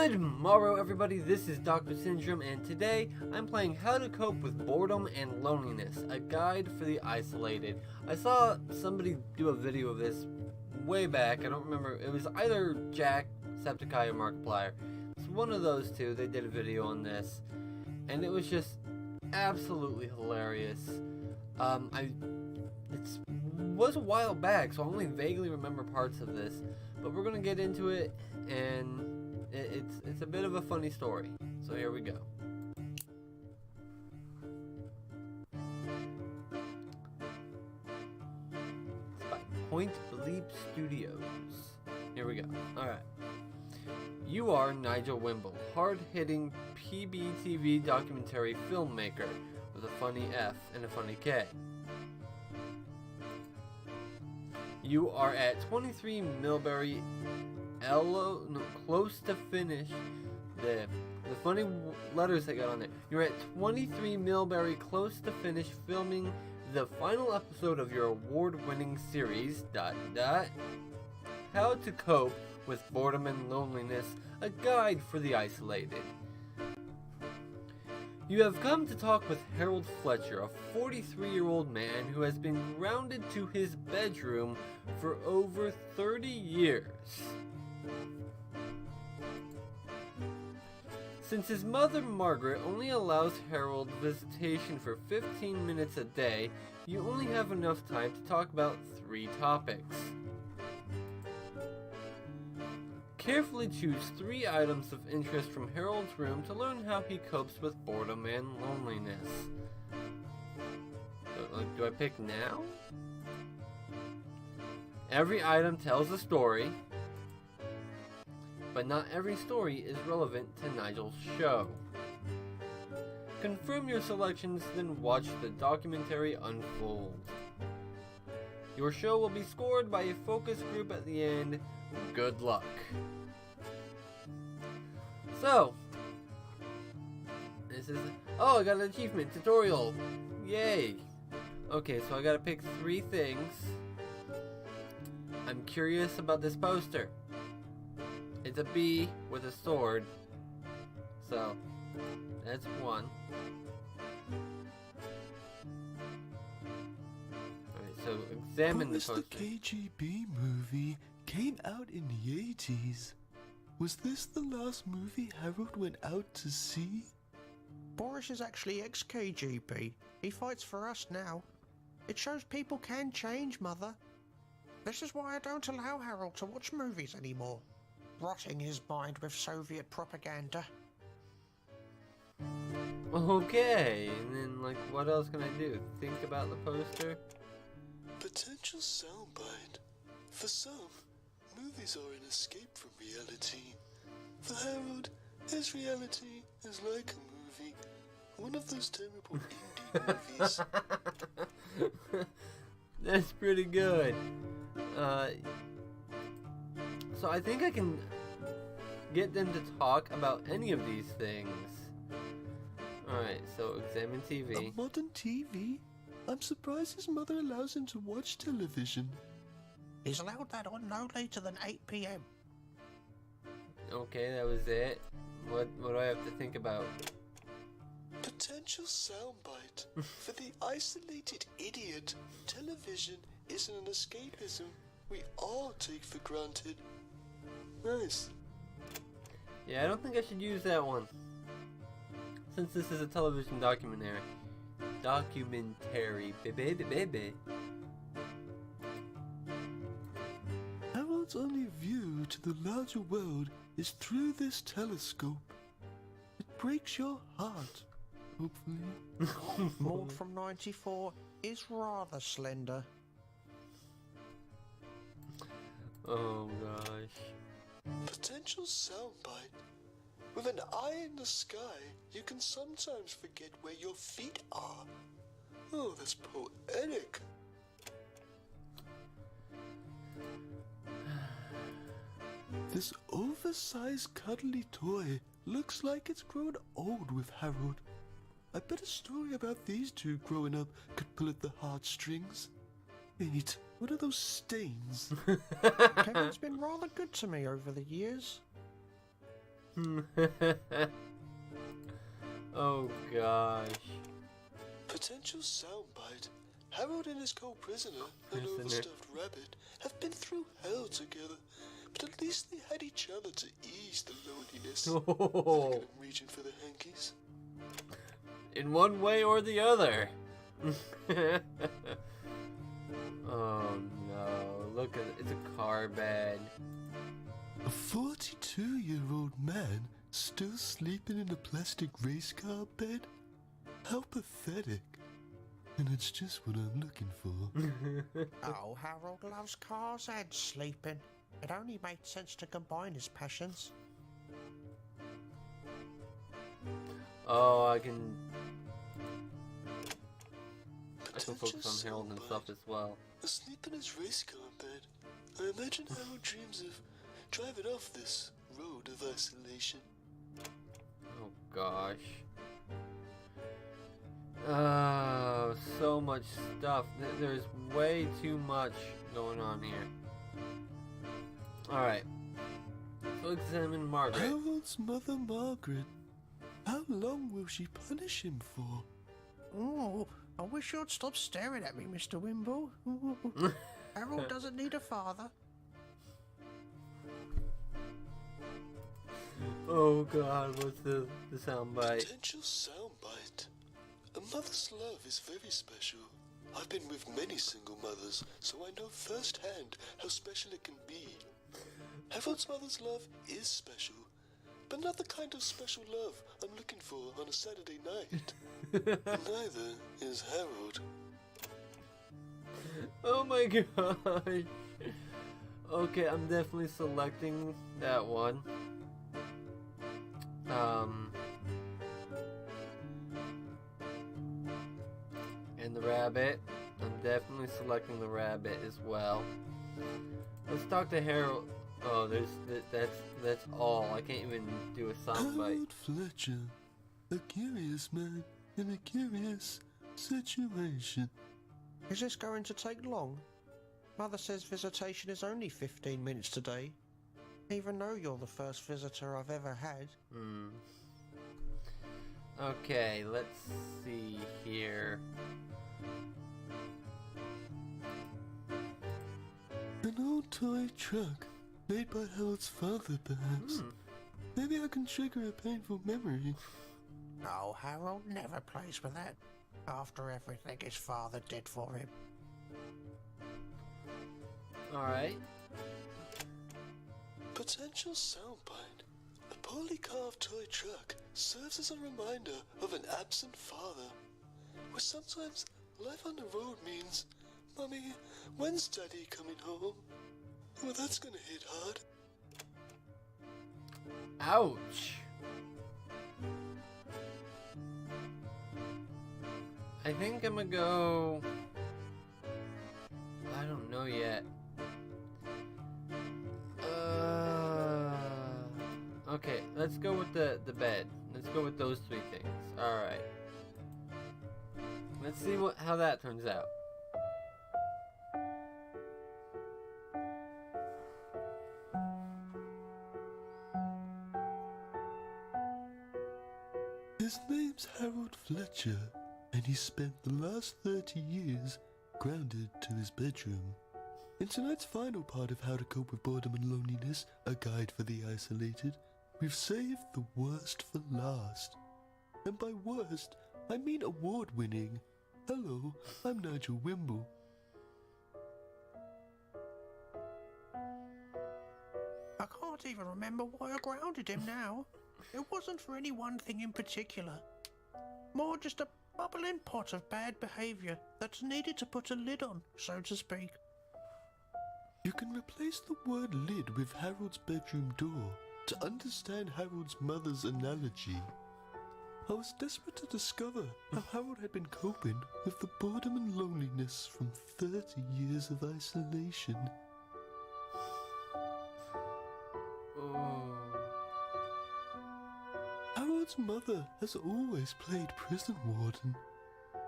Good morrow, everybody. This is Dr. Syndrome, and today I'm playing How to Cope with Boredom and Loneliness, a guide for the isolated. I saw somebody do a video of this way back. I don't remember. It was either Jack, Septiceye, or Markiplier. It's one of those two. They did a video on this, and it was just absolutely hilarious. It was a while back, so I only vaguely remember parts of this, but we're gonna get into it, and it's a bit of a funny story. So here we go. It's by Point Bleep Studios. Here we go. Alright. You are Nigel Wimble, hard-hitting PBTV documentary filmmaker with a funny F and a funny K. You are at 23 Millbury close to finish. The funny letters I got on there. You're at 23 Millbury, close to finish filming the final episode of your award-winning series, ... How to Cope with Boredom and Loneliness, a guide for the isolated. You have come to talk with Harold Fletcher, a 43-year-old man who has been grounded to his bedroom for over 30 years. Since his mother, Margaret, only allows Harold visitation for 15 minutes a day, you only have enough time to talk about 3 topics. Carefully choose 3 items of interest from Harold's room to learn how he copes with boredom and loneliness. Do I pick now? Every item tells a story, but not every story is relevant to Nigel's show. Confirm your selections, then watch the documentary unfold. Your show will be scored by a focus group at the end. Good luck. So, this is... Oh, I got an achievement tutorial. Yay. Okay, so I gotta pick 3 things. I'm curious about this poster. It's a bee with a sword. So, that's 1. Alright, so examine the poster. The KGB movie came out in the 80s. Was this the last movie Harold went out to see? Boris is actually ex-KGB. He fights for us now. It shows people can change, Mother. This is why I don't allow Harold to watch movies anymore. Rotting his mind with Soviet propaganda. Okay, and then, what else can I do? Think about the poster? Potential soundbite. For some, movies are an escape from reality. For Harold, his reality is like a movie. One of those terrible indie movies. That's pretty good. So I think I can get them to talk about any of these things. Alright, so examine TV. A modern TV? I'm surprised his mother allows him to watch television. He's allowed that on no later than 8 p.m. Okay, that was it. What do I have to think about? Potential soundbite. For the isolated idiot, television isn't an escapism we all take for granted. Nice. Yeah, I don't think I should use that one. Since this is a television documentary. Baby. Harold's only view to the larger world is through this telescope. It breaks your heart, hopefully. Maud from 94 is rather slender. Oh gosh. Potential soundbite. With an eye in the sky, you can sometimes forget where your feet are. Oh, that's poetic. This oversized cuddly toy looks like it's grown old with Harold. I bet a story about these two growing up could pull at the heartstrings. Wait, what are those stains? Kevin's been rather good to me over the years. Oh gosh. Potential soundbite. Harold and his co-prisoner, an overstuffed rabbit, have been through hell together, but at least they had each other to ease the loneliness. Oh. Thinking I'm reaching for the hankies. In one way or the other. Oh no, look at it. It's a car bed. A 42-year-old man still sleeping in a plastic race car bed? How pathetic. And it's just what I'm looking for. Oh, Harold loves cars and sleeping. It only made sense to combine his passions. Oh, I can focus on Harold and stuff as well. Asleep in his race car bed. I imagine Harold dreams of driving off this road of isolation. Oh gosh. Oh, so much stuff. There's way too much going on here. Alright. So examine Margaret. Harold's mother, Margaret. How long will she punish him for? Oh, I wish you'd stop staring at me, Mr. Wimble. Harold doesn't need a father. Oh god, what's the soundbite? Potential soundbite. A mother's love is very special. I've been with many single mothers, so I know firsthand how special it can be. Harold's mother's love is special, but not the kind of special love I'm looking for on a Saturday night. Neither is Harold. Oh my gosh. Okay, I'm definitely selecting that one. And the rabbit. I'm definitely selecting the rabbit as well. Let's talk to Harold. Oh, that's all. I can't even do a soundbite. Harold Fletcher, a curious man in a curious situation. Is this going to take long? Mother says visitation is only 15 minutes today, even though you're the first visitor I've ever had. Okay, let's see here. An old toy truck, made by Harold's father, perhaps. Maybe I can trigger a painful memory. Oh, Harold never plays with that, after everything his father did for him. Alright. Potential soundbite. A poorly carved toy truck serves as a reminder of an absent father. Where sometimes life on the road means, Mommy, when's Daddy coming home? Well, that's gonna hit hard. Ouch. I think I'm gonna go... I don't know yet. Okay, let's go with the bed. Let's go with those three things. Alright. Let's see how that turns out. His name's Harold Fletcher, and he spent the last 30 years grounded to his bedroom. In tonight's final part of How to Cope with Boredom and Loneliness, a guide for the isolated, we've saved the worst for last. And by worst, I mean award-winning. Hello, I'm Nigel Wimble. I can't even remember why I grounded him now. It wasn't for any one thing in particular. More just a bubbling pot of bad behaviour that's needed to put a lid on, so to speak. You can replace the word lid with Harold's bedroom door to understand Harold's mother's analogy. I was desperate to discover how Harold had been coping with the boredom and loneliness from 30 years of isolation. Oh. Harold's mother has always played prison warden,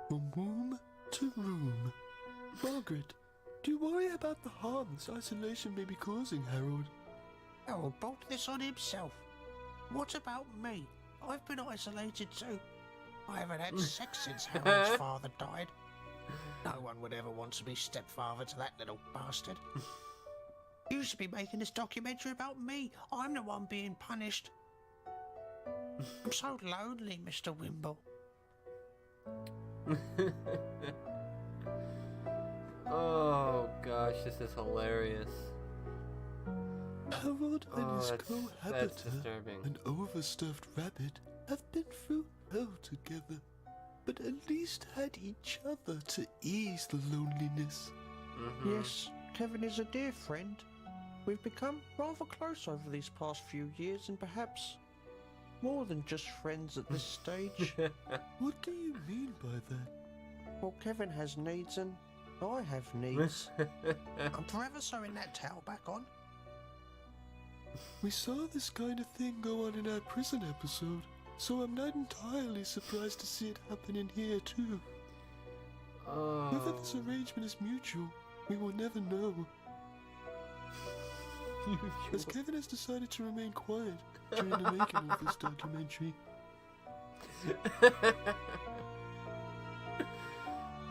from womb to room. Margaret, do you worry about the harm this isolation may be causing Harold? Harold brought this on himself. What about me? I've been isolated too. I haven't had sex since Harold's father died. No one would ever want to be stepfather to that little bastard. You should be making this documentary about me. I'm the one being punished. I'm so lonely, Mr. Wimble. Oh gosh, this is hilarious. Harold and his that's cohabiter, disturbing. an overstuffed rabbit, have been through hell together, but at least had each other to ease the loneliness. Yes, Kevin is a dear friend. We've become rather close over these past few years, and perhaps more than just friends at this stage. What do you mean by that? Well, Kevin has needs and I have needs. I'm forever sewing that towel back on. We saw this kind of thing go on in our prison episode, so I'm not entirely surprised to see it happen in here too. Whether this arrangement is mutual, we will never know. As Kevin has decided to remain quiet during the making of this documentary.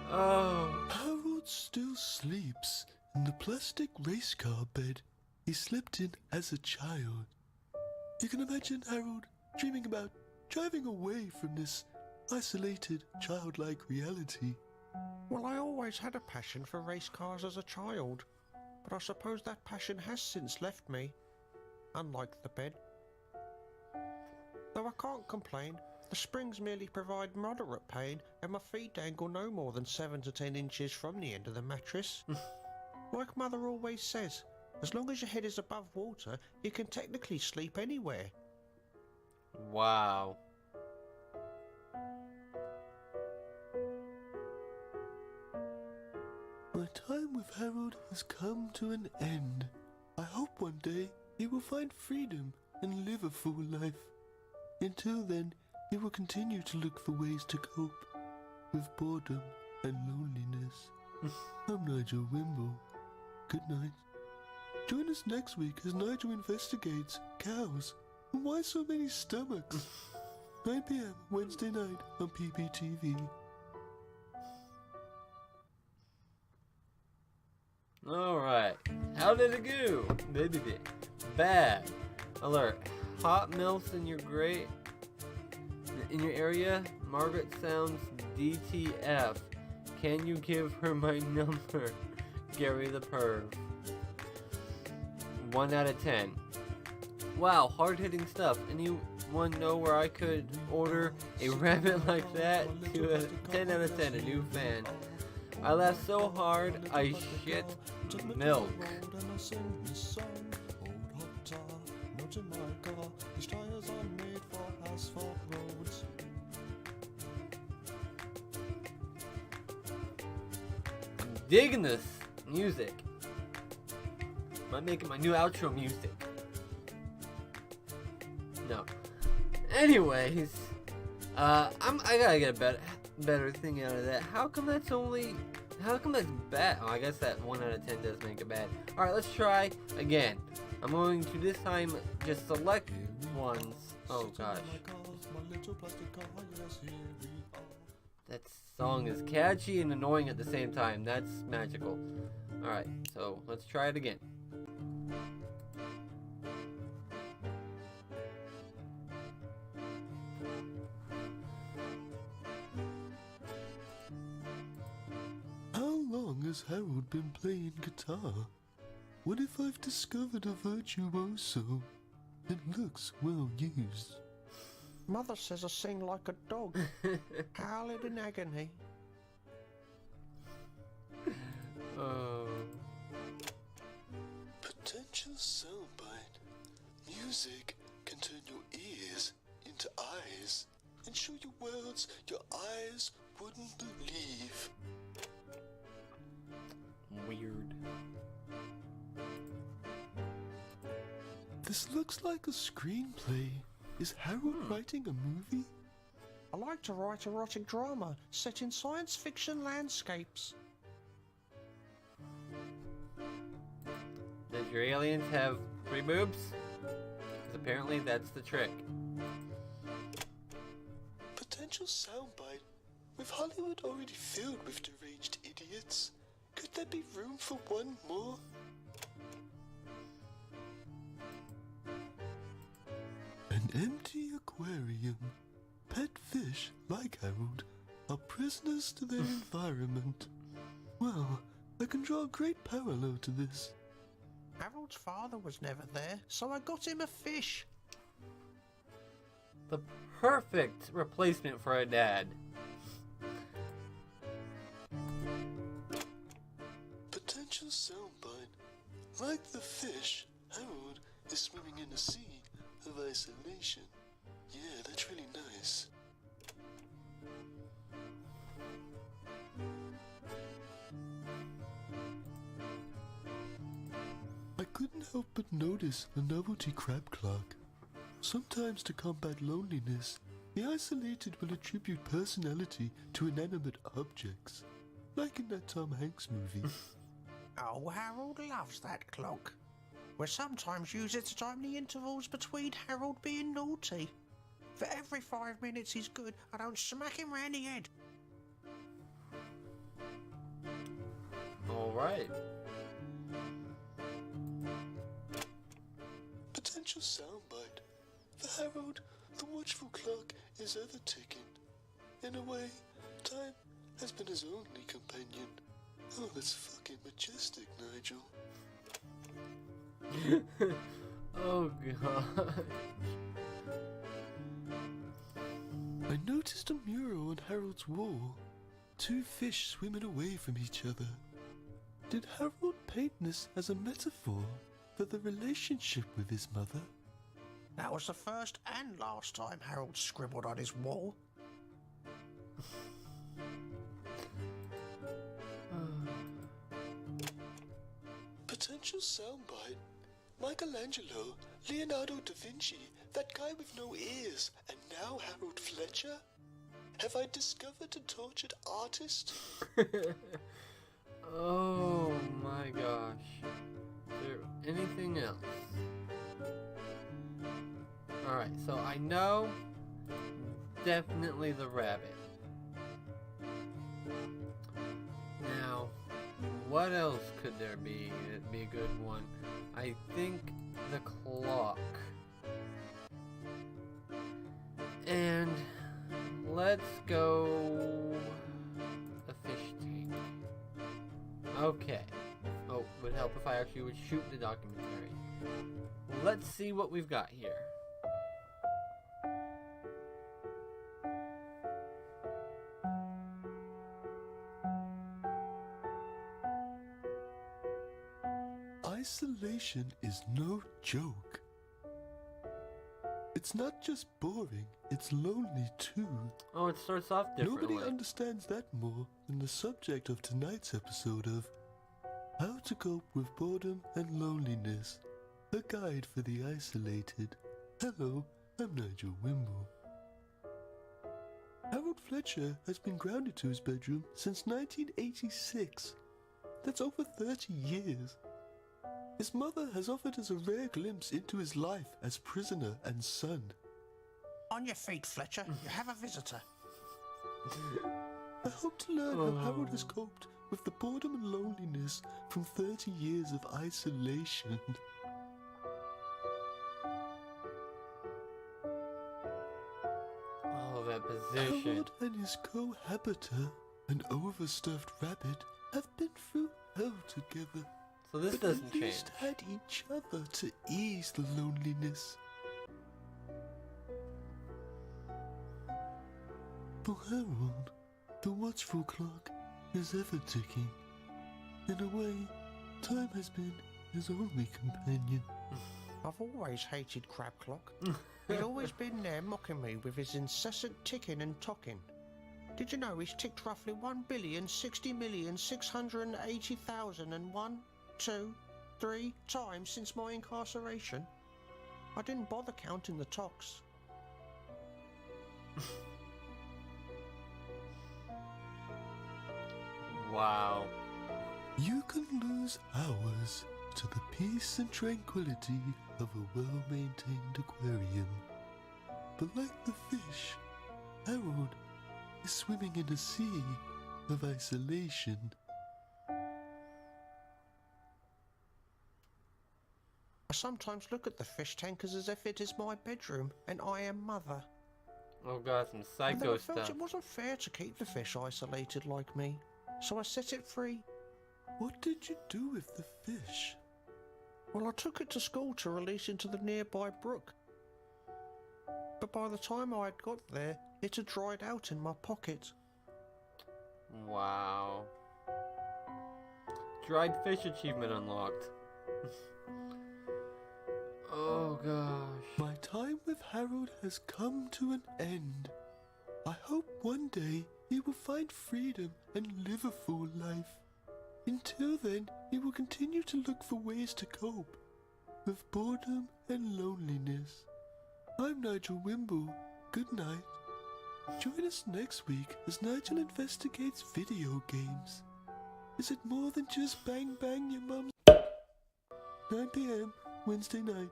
Harold still sleeps in the plastic race car bed he slept in as a child. You can imagine Harold dreaming about driving away from this isolated, childlike reality. Well, I always had a passion for race cars as a child, but I suppose that passion has since left me, unlike the bed. Though I can't complain, the springs merely provide moderate pain and my feet dangle no more than 7 to 10 inches from the end of the mattress. Like Mother always says, as long as your head is above water, you can technically sleep anywhere. Wow. My time with Harold has come to an end. I hope one day he will find freedom and live a full life. Until then, he will continue to look for ways to cope with boredom and loneliness. I'm Nigel Wimble. Good night. Join us next week as Nigel investigates cows and why so many stomachs. 9 p.m. Wednesday night on PPTV. Alright. How did it go? Baby bit. Bad. Alert. Hot milfs in your area? Margaret sounds DTF. Can you give her my number? Gary the perv. 1 out of 10. Wow, hard-hitting stuff. Anyone know where I could order a rabbit like that? To a 10 out of 10, a new fan. I laughed so hard, I shit milk. I'm digging this music. I'm making my new outro music. No. Anyways, I gotta get a better thing out of that. How come that's bad? Oh, I guess that 1 out of 10 does make it bad. Alright, let's try again. I'm going to this time just select ones. Oh gosh. That song is catchy and annoying at the same time. That's magical. Alright, so let's try it again. Has Harold been playing guitar? What if I've discovered a virtuoso that looks well used? Mother says I sing like a dog, howling in agony. Oh. Potential soundbite. Music can turn your ears into eyes and show you worlds your eyes wouldn't believe. Weird. This looks like a screenplay. Is Harold writing a movie? I like to write erotic drama set in science fiction landscapes. Does your aliens have 3 boobs? because apparently that's the trick. Potential soundbite. With Hollywood already filled with deranged idiots, could there be room for one more? An empty aquarium. Pet fish, like Harold, are prisoners to their environment. Well, I can draw a great parallel to this. Harold's father was never there, so I got him a fish. The perfect replacement for a dad. Potential soundbite. Like the fish, Harold is swimming in a sea of isolation. Yeah, that's really nice. I couldn't help but notice a novelty crab clock. Sometimes to combat loneliness, the isolated will attribute personality to inanimate objects, like in that Tom Hanks movie. Oh, Harold loves that clock. We sometimes use it to time the intervals between Harold being naughty. For every 5 minutes he's good, I don't smack him round the head. Alright. Potential soundbite. For Harold, the watchful clock is ever ticking. In a way, time has been his only companion. Oh, that's fucking majestic, Nigel. Oh god. I noticed a mural on Harold's wall. 2 fish swimming away from each other. Did Harold paint this as a metaphor for the relationship with his mother? That was the first and last time Harold scribbled on his wall. Potential soundbite. Michelangelo, Leonardo da Vinci, that guy with no ears, and now Harold Fletcher? Have I discovered a tortured artist? Oh my gosh. Is there anything else? Alright, so I know definitely the rabbit. Now, what else could there be? It'd be a good one. I think the clock. And let's go a fish tank. Okay. Oh, would help if I actually would shoot the documentary. Let's see what we've got here. Isolation is no joke. It's not just boring, it's lonely too. Oh, it starts off differently. Nobody understands that more than the subject of tonight's episode of How to Cope with Boredom and Loneliness, a guide for the isolated. Hello, I'm Nigel Wimble. Harold Fletcher has been grounded to his bedroom since 1986. That's over 30 years. His mother has offered us a rare glimpse into his life as prisoner and son. On your feet, Fletcher. You have a visitor. I hope to learn how Harold has coped with the boredom and loneliness from 30 years of isolation. Oh, that position. Harold and his cohabiter, an overstuffed rabbit, have been through hell together. So this but doesn't at change. least had each other to ease the loneliness. For Harold, the watchful clock is ever ticking. In a way, time has been his only companion. I've always hated Crab Clock. He's always been there mocking me with his incessant ticking and tocking. Did you know he's ticked roughly 1,060,680,001, 2, 3 times since my incarceration? I didn't bother counting the tocks. Wow. You can lose hours to the peace and tranquility of a well-maintained aquarium. But like the fish, Harold is swimming in a sea of isolation. I sometimes look at the fish tankers as if it is my bedroom and I am Mother. Oh god, some And then psycho I felt stuff. it wasn't fair to keep the fish isolated like me, so I set it free. What did you do with the fish? Well, I took it to school to release into the nearby brook. But by the time I had got there, it had dried out in my pocket. Wow. Dried fish achievement unlocked. Oh gosh. My time with Harold has come to an end. I hope one day he will find freedom and live a full life. Until then, he will continue to look for ways to cope with boredom and loneliness. I'm Nigel Wimble. Good night. Join us next week as Nigel investigates video games. Is it more than just bang bang your mum's? 9 p.m. Wednesday night.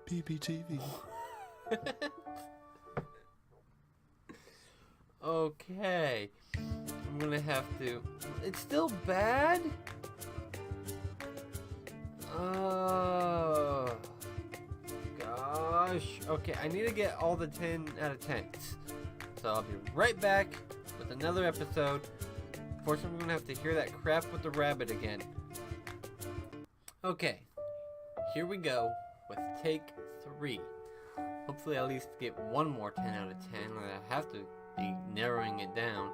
PPTV. Okay. I'm gonna have to. It's still bad? Oh. Gosh. Okay, I need to get all the 10 out of 10s. So I'll be right back with another episode. Unfortunately, I'm gonna have to hear that crap with the rabbit again. Okay. Here we go with take 3. Hopefully, I'll at least get one more 10 out of 10. I have to be narrowing it down.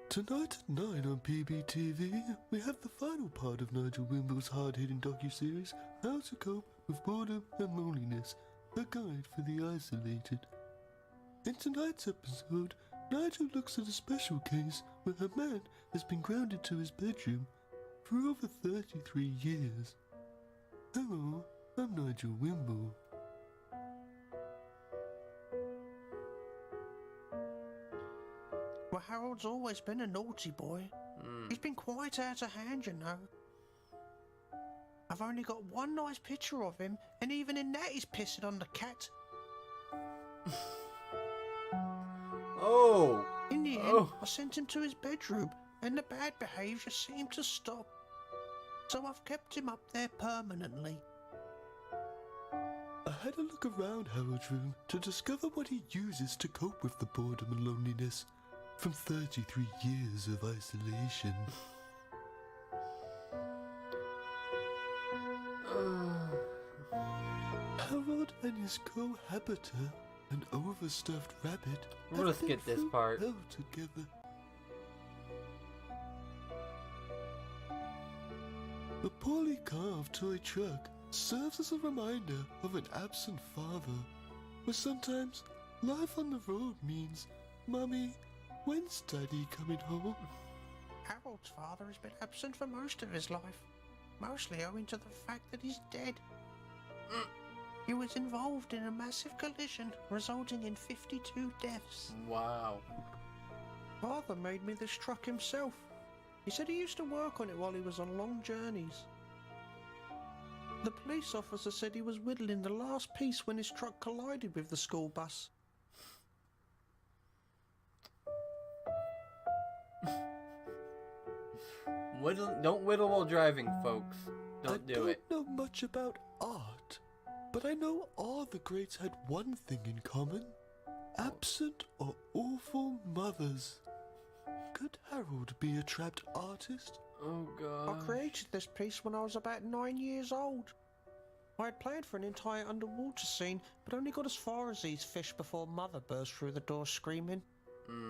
Tonight at 9 on PBTV, we have the final part of Nigel Wimble's hard-hitting docuseries, How to Cope with Boredom and Loneliness, a guide for the isolated. In tonight's episode, Nigel looks at a special case where a man has been grounded to his bedroom for over 33 years. Hello, I'm Nigel Wimble. Well, Harold's always been a naughty boy. He's been quite out of hand, you know. I've only got one nice picture of him, and even in that he's pissing on the cat. Oh! In the end, Oh. I sent him to his bedroom, and the bad behaviour seemed to stop. So I've kept him up there permanently. I had a look around Harold's room to discover what he uses to cope with the boredom and loneliness from 33 years of isolation. Harold and his cohabiter, an overstuffed rabbit, I'm gonna have been skip this through part. hell together. A poorly carved toy truck serves as a reminder of an absent father, where sometimes life on the road means, Mummy, when's Daddy coming home? Harold's father has been absent for most of his life, mostly owing to the fact that he's dead. He was involved in a massive collision, resulting in 52 deaths. Wow. Father made me this truck himself. He said he used to work on it while he was on long journeys. The police officer said he was whittling the last piece when his truck collided with the school bus. Don't whittle while driving, folks. Don't do it. I don't know much about art, but I know all the greats had one thing in common. Absent or awful mothers. Could Harold be a trapped artist? Oh I god. created this piece when I was about 9 years old. I had planned for an entire underwater scene, but only got as far as these fish before Mother burst through the door screaming.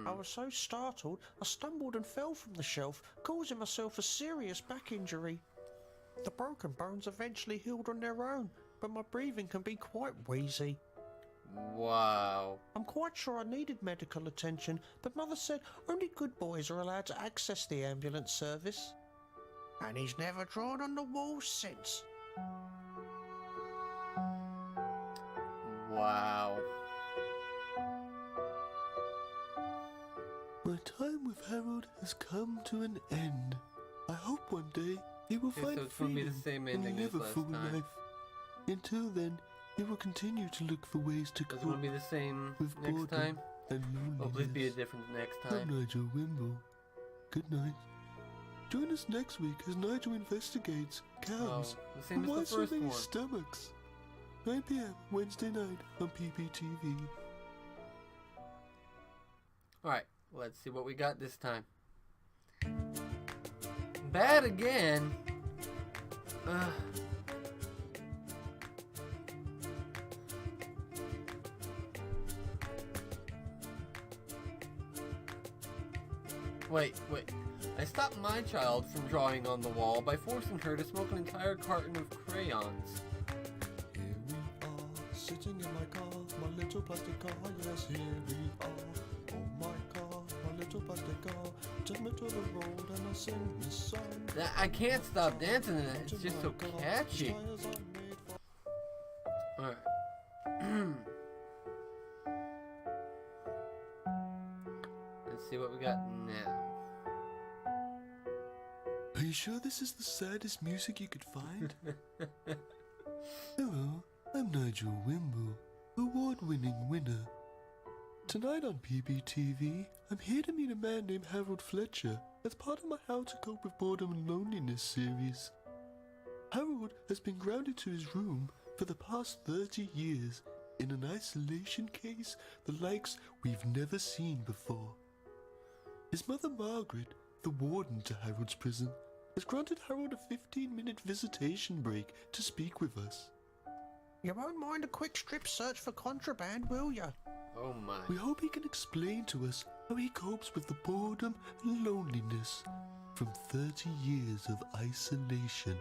I was so startled, I stumbled and fell from the shelf, causing myself a serious back injury. The broken bones eventually healed on their own, but my breathing can be quite wheezy. Wow. I'm quite sure I needed medical attention, but Mother said only good boys are allowed to access the ambulance service. And he's never drawn on the walls since. Wow. My time with Harold has come to an end. I hope one day he will Okay, find so it's gonna be freedom the same and ending as live a last full time. life. Until then, we will continue to look for ways to Does it cope want to be the same with next boredom time? and Oh, please be a loneliness. different next I'm time. Nigel Wimble. Good night. Join us next week as Nigel investigates cows. Oh, the same and why as the first so many one. stomachs? 9 p.m. Wednesday night on PPTV. Alright, let's see what we got this time. Bad again? Ugh. Wait. I stopped my child from drawing on the wall by forcing her to smoke an entire carton of crayons. Here we are, sitting in my car, my little plastic car. Yes, here we are. Oh my car, my little plastic car. Take me to the road and I'll sing this song. I can't stop dancing to that. It's just so catchy. Alright. Let's see what we got now. Are you sure this is the saddest music you could find? Hello, I'm Nigel Wimble, award-winning winner. Tonight on PBTV, I'm here to meet a man named Harold Fletcher as part of my How to Cope with Boredom and Loneliness series. Harold has been grounded to his room for the past 30 years in an isolation case the likes we've never seen before. His mother Margaret, the warden to Harold's prison, has granted Harold a 15-minute visitation break to speak with us. You won't mind a quick strip search for contraband, will ya? Oh my. We hope he can explain to us how he copes with the boredom and loneliness from 30 years of isolation.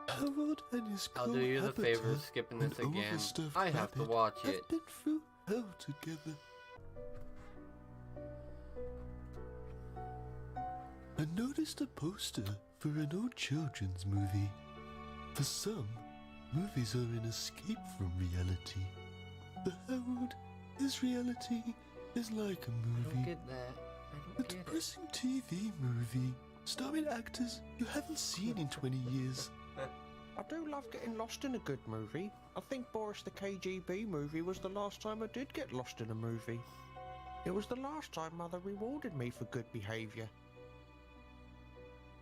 Harold and his I'll do you the favor of cohabitant, skipping an this again. overstuffed I have to rabbit, watch have it. been through hell together. I noticed a poster for an old children's movie. For some, movies are an escape from reality. For Harold, his reality is like a I don't movie. get that. I A don't get it. depressing TV movie, starring actors you haven't seen in 20 years. I do love getting lost in a good movie. I think Boris the KGB movie was the last time I did get lost in a movie. It was the last time Mother rewarded me for good behaviour.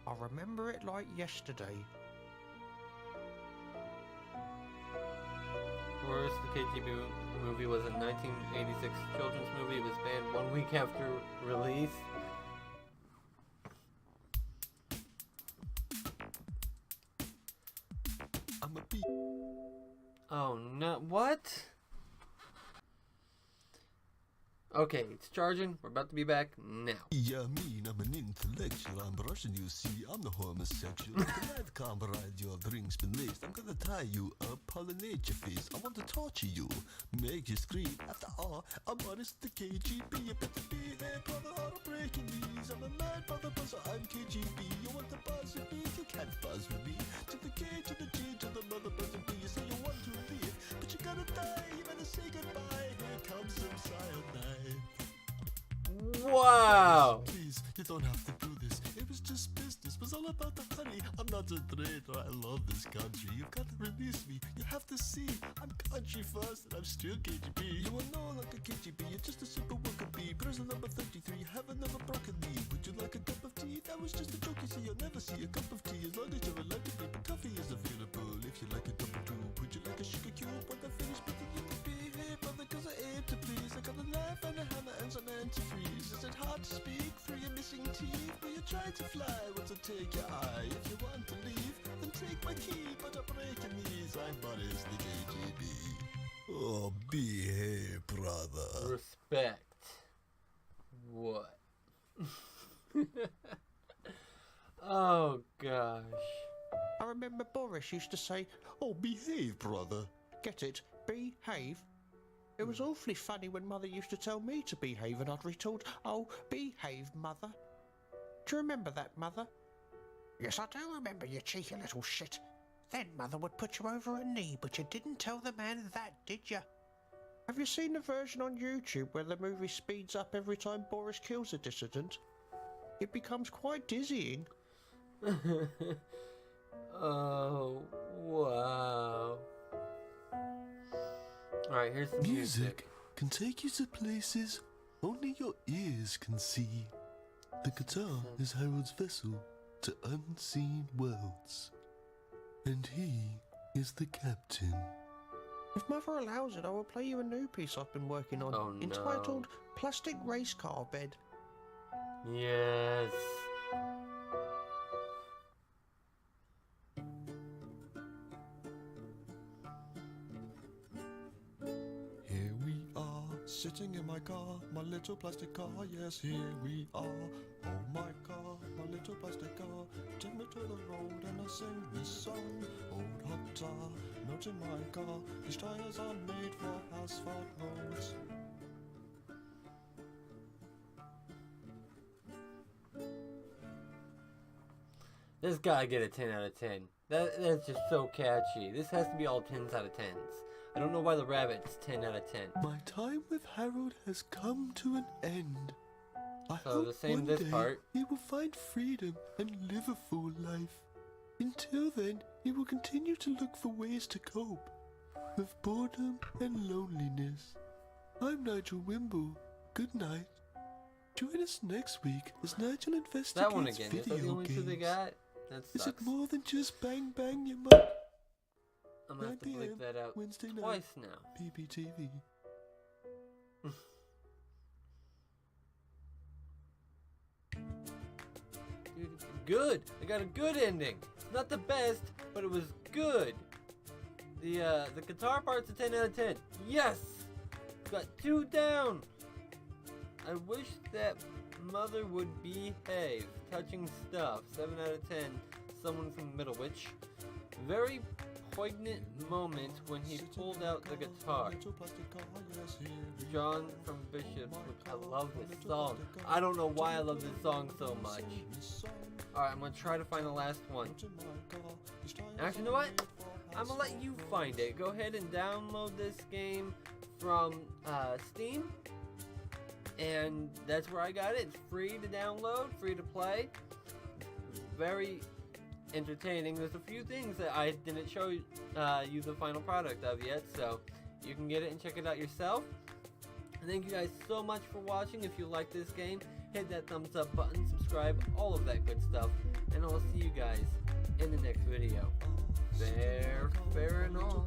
I remember it like yesterday. Boris the KGB movie was a 1986 children's movie. It was banned 1 week after release. I'm a bee. Oh no, what? Okay, it's charging. We're about to be back now. Yeah, I mean, I'm an intellectual. I'm Russian, you see. I'm the homosexual. Glad comrade, your drink's been laced. I'm gonna tie you up, pollinate your face. I want to torture you, make you scream. After all, I'm Boris the KGB. You better behave, brother, or I'm breaking these. I'm a mad brother, buzzer, I'm KGB. You want to buzz with me? You can't buzz with me. To the K, to the G, to the mother buzzer B. You say you want to leave, but you gotta die. You better say goodbye. Here comes some cyanide. Wow! Please, you don't have to do this. It was just business. It was all about the honey. I'm not a traitor. I love this country. You've got to release me. You have to see. I'm country first and I'm still KGB. You are no longer KGB. You're just a simple worker bee. Prison number 33. You have another broken knee. Would you like a cup of tea? That was just a joke. You see, you'll never see a cup of tea as long as you're alive to drink. But coffee is available if you like a cup of two. Would you like a sugar cube? When I finish speaking, you can behave, brother, cause I aim to please. I got a knife and a hammer and some antifreeze. Is it hard to speak through your missing teeth? Will you try to fly? What's it take your eye? If you want to leave, then take my key. But I'm breaking these. I'm Boris the KGB. Oh, behave, brother. Respect. What? Oh gosh. I remember Boris used to say, Oh, behave, brother. get it, behave. It was awfully funny when Mother used to tell me to behave and I'd retort, oh, behave, Mother. Do you remember that, Mother? Yes, I do remember, you cheeky little shit. Then Mother would put you over a knee, but you didn't tell the man that, did you? Have you seen the version on YouTube where the movie speeds up every time Boris kills a dissident? It becomes quite dizzying. Oh, wow. Alright, here's some Music can take you to places only your ears can see. The guitar is Harold's vessel to unseen worlds, and he is the captain. If Mother allows it, I will play you a new piece I've been working on, Oh, no. entitled Plastic Race Car Bed. Yes. Here we are, sitting in my car, my little plastic car. Yes, here we are. Oh my car, my little plastic car. Take me to the road and I sing this song. Old hot tar, melting my car. These tires are made for asphalt roads. This gotta get a 10 out of 10. That's just so catchy. This has to be all 10s out of 10s. I don't know why the rabbit's 10 out of 10. My time with Harold has come to an end. I So hope the same one this day part. he will find freedom and live a full life. Until then, he will continue to look for ways to cope with boredom and loneliness. I'm Nigel Wimble. Good night. Join us next week as Nigel investigates That one again. Is that the video only two games. they got? That Is sucks. it more than just bang bang your mum? I'm gonna have to 9 bleep p.m. that out Wednesday night. twice now. PPTV. Dude, good. I got a good ending. It's not the best, but it was good. The guitar part's a 10 out of 10. Yes! Got 2 down. I wish that Mother would behave. Touching stuff. 7 out of 10. Someone from Middlewich. Very poignant moment when he pulled out the guitar. John from Bishop. I love this song. I don't know why I love this song so much. Alright, I'm gonna try to find the last one. Actually, you know what? I'm gonna let you find it. Go ahead and download this game from Steam. And that's where I got it. It's free to download, free to play. Very entertaining. There's a few things that I didn't show you the final product of yet, so you can get it and check it out yourself. And thank you guys so much for watching. If you like this game, hit that thumbs up button, subscribe, all of that good stuff, and I'll see you guys in the next video. Fair and all.